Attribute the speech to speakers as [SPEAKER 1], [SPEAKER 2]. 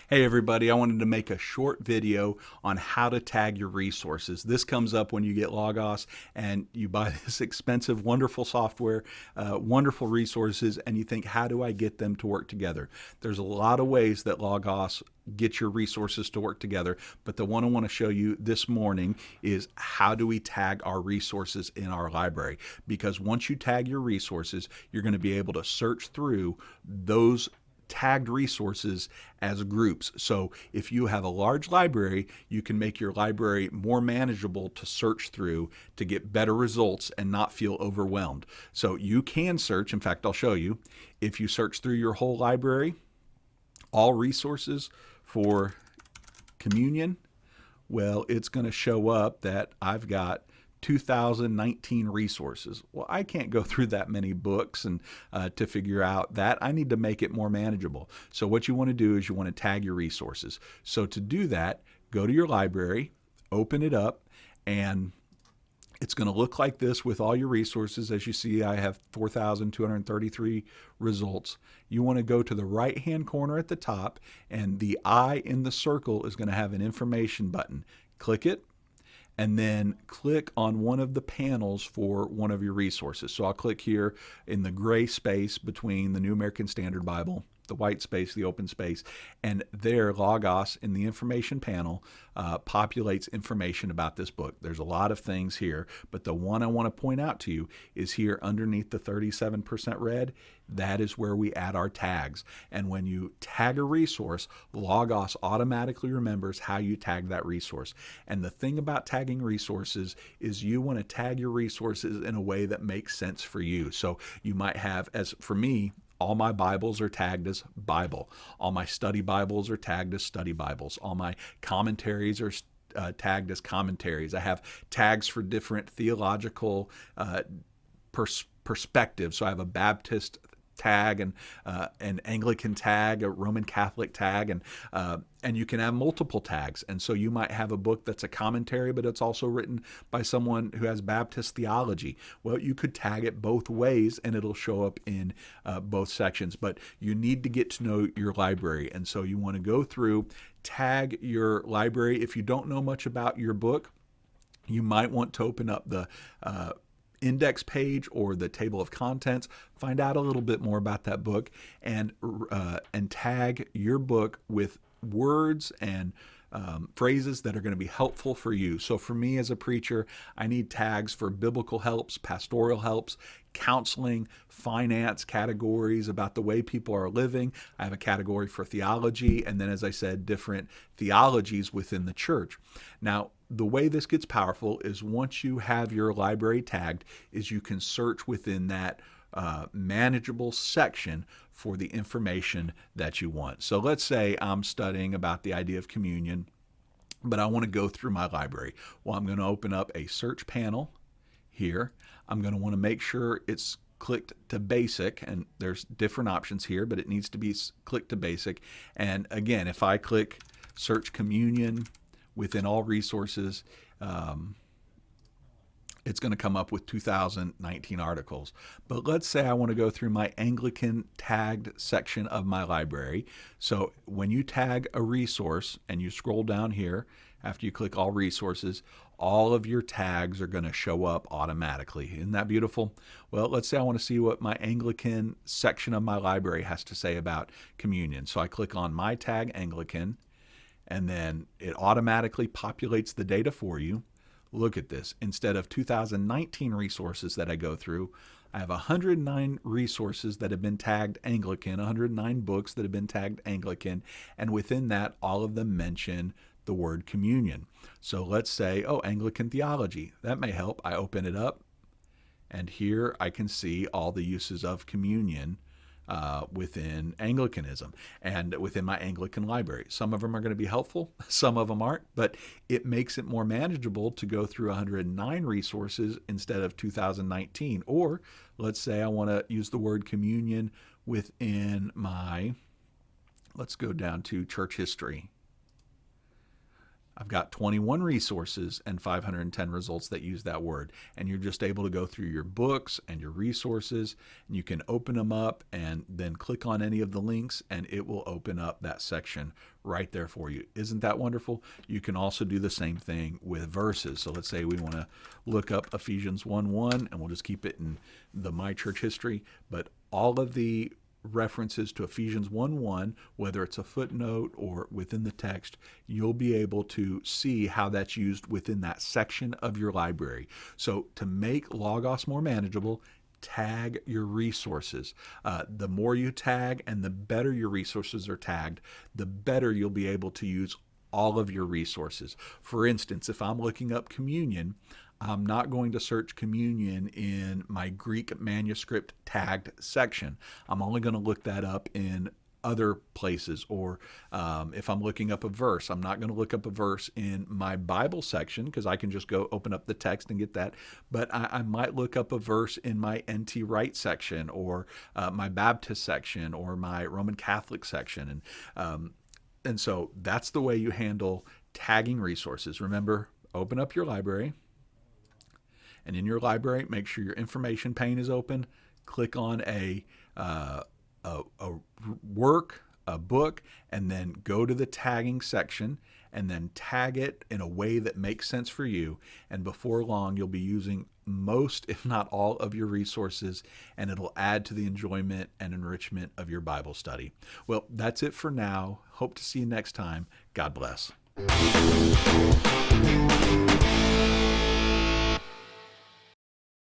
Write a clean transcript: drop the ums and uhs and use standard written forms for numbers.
[SPEAKER 1] Hey everybody, I wanted to make a short video on how to tag your resources. This comes up when you get Logos and you buy this expensive, wonderful software, wonderful resources, and you think, how do I get them to work together? There's a lot of ways that Logos get your resources to work together, but the one I want to show you this morning is how do we tag our resources in our library? Because once you tag your resources, you're going to be able to search through those tagged resources as groups. So if you have a large library, you can make your library more manageable to search through to get better results and not feel overwhelmed. So you can search, in fact, I'll show you, if you search through your whole library, all resources for communion, well, it's going to show up that I've got 2019 resources. Well, I can't go through that many books and to figure out that. I need to make it more manageable. So what you want to do is you want to tag your resources. So to do that, go to your library, open it up, and it's going to look like this with all your resources. As you see, I have 4,233 results. You want to go to the right-hand corner at the top, and the I in the circle is going to have an information button. Click it, and then click on one of the panels for one of your resources. So I'll click here in the gray space between the New American Standard Bible, the white space, the open space, and there Logos in the information panel populates information about this book. There's a lot of things here, but the one I want to point out to you is here underneath the 37% red. That is where we add our tags. And when you tag a resource, Logos automatically remembers how you tag that resource. And the thing about tagging resources is you want to tag your resources in a way that makes sense for you. So you might have, as for me, all my Bibles are tagged as Bible. All my study Bibles are tagged as study Bibles. All my commentaries are tagged as commentaries. I have tags for different theological perspectives. So I have a Baptist tag and an Anglican tag, a Roman Catholic tag, and you can have multiple tags. And so you might have a book that's a commentary, but it's also written by someone who has Baptist theology. Well, you could tag it both ways and it'll show up in both sections, but you need to get to know your library. And so you want to go through, tag your library. If you don't know much about your book, you might want to open up the index page or the table of contents, find out a little bit more about that book, and tag your book with words and phrases that are going to be helpful for you. So for me as a preacher, I need tags for biblical helps, pastoral helps, counseling, finance categories about the way people are living. I have a category for theology, and then, as I said, different theologies within the church. Now, the way this gets powerful is once you have your library tagged, is you can search within that manageable section for the information that you want. So let's say I'm studying about the idea of communion, but I want to go through my library. Well, I'm going to open up a search panel here. I'm going to want to make sure it's clicked to basic, and there's different options here, but it needs to be clicked to basic. And again, if I click search communion within all resources, it's going to come up with 2019 articles. But let's say I want to go through my Anglican tagged section of my library. So when you tag a resource and you scroll down here, after you click all resources, all of your tags are going to show up automatically. Isn't that beautiful? Well, let's say I want to see what my Anglican section of my library has to say about communion. So I click on my tag Anglican, and then it automatically populates the data for you. Look at this. Instead of 2019 resources that I go through, I have 109 resources that have been tagged Anglican, 109 books that have been tagged Anglican, and within that, all of them mention the word communion. So let's say, oh, Anglican theology. That may help. I open it up, and here I can see all the uses of communion within Anglicanism and within my Anglican library. Some of them are going to be helpful, some of them aren't, but it makes it more manageable to go through 109 resources instead of 2019. Or let's say I want to use the word communion within my, let's go down to church history. I've got 21 resources and 510 results that use that word. And you're just able to go through your books and your resources, and you can open them up and then click on any of the links, and it will open up that section right there for you. Isn't that wonderful? You can also do the same thing with verses. So let's say we want to look up Ephesians 1:1, and we'll just keep it in the My Church History, but all of the references to Ephesians 1:1, whether it's a footnote or within the text, you'll be able to see how that's used within that section of your library. So to make Logos more manageable, tag your resources. The more you tag and the better your resources are tagged, the better you'll be able to use all of your resources. For instance, if I'm looking up communion, I'm not going to search communion in my Greek manuscript tagged section. I'm only going to look that up in other places. Or if I'm looking up a verse, I'm not going to look up a verse in my Bible section because I can just go open up the text and get that. But I might look up a verse in my NT Wright section, or my Baptist section, or my Roman Catholic section. And so that's the way you handle tagging resources. Remember, open up your library. And in your library, make sure your information pane is open. Click on a work, a book, and then go to the tagging section, and then tag it in a way that makes sense for you. And before long, you'll be using most, if not all, of your resources, and it'll add to the enjoyment and enrichment of your Bible study. Well, that's it for now. Hope to see you next time. God bless.